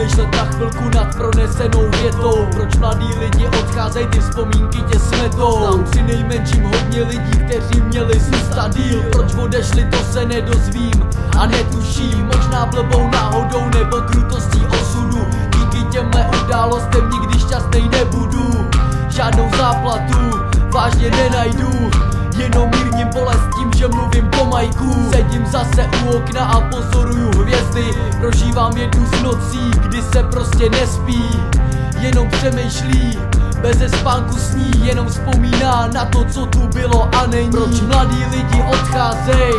Přemýšlet na chvilku nad pronesenou větou. Proč mladí lidi odcházejí, ty vzpomínky tě smetou. Znám při nejmenším hodně lidí, kteří měli zůstat díl. Proč odešli, to se nedozvím a netuším. Možná blbou náhodou nebo krutostí osudu. Díky těmhle událostem nikdy šťastnej nebudu. Žádnou záplatu vážně nenajdu, jenom mírním bolest tím, že mluvím po majku. Sedím zase u okna a pozoruju hvězdy. Prožívám jednu z nocí, kdy se prostě nespí. Jenom přemýšlí, beze spánku sní. Jenom vzpomíná na to, co tu bylo a není. Proč mladí lidi odcházej,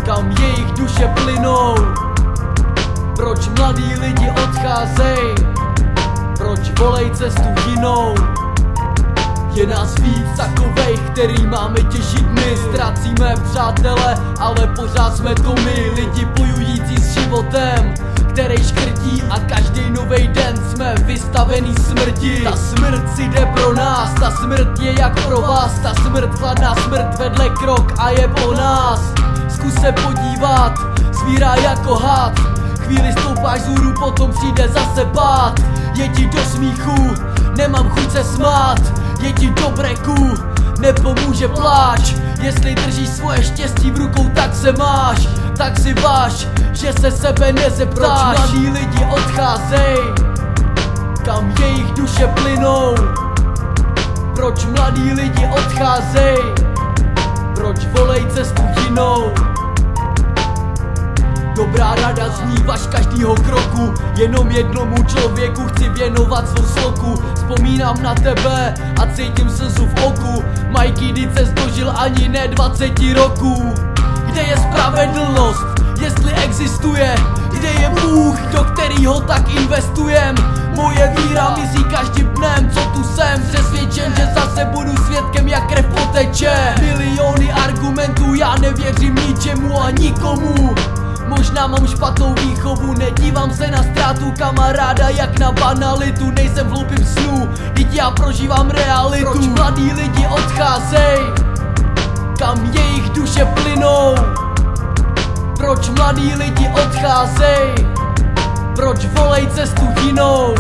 kam jejich duše plynou? Proč mladí lidi odcházej, proč volej cestu jinou? Je nás víc takovej, který máme těžit my. Ztrácíme přátele, ale pořád jsme to my. Lidi bojující s životem, který škrtí, a každý novej den jsme vystavený smrti. Ta smrt si jde pro nás, ta smrt je jak pro vás. Ta smrt, chladná smrt vedle krok a je po nás. Zkus se podívat, svírá jako had. Chvíli stoupáš zůru, potom přijde zase pád. Je ti do smíchu, nemám chuť se smát. Je ti do breku, nepomůže pláč. Jestli držíš svoje štěstí v rukou, tak se máš. Tak si váž, že se sebe nezeptáš. Proč mladí lidi odcházej, kam jejich duše plynou? Proč mladí lidi odcházej, proč volej cestu jinou? Dobrá rada zní vaš každýho kroku. Jenom jednomu člověku chci věnovat svou sloku. Vzpomínám na tebe a cítím slzu v oku. Mikey, kdy ses dožil ani ne 20 roků. Kde je spravedlnost, jestli existuje? Kde je Bůh, do kterýho tak investujem? Moje víra mizí každým dnem, co tu jsem. Přesvědčen, že zase budu svědkem, jak krev poteče. Miliony argumentů, já nevěřím ničemu a nikomu. Možná mám špatnou výchovu, nedívám se na ztrátu kamaráda jak na banalitu. Nejsem v hloupým snu, vždyť já prožívám realitu. Proč mladí lidi odcházej, kam jejich duše plynou? Proč mladí lidi odcházej, proč volej cestu jinou?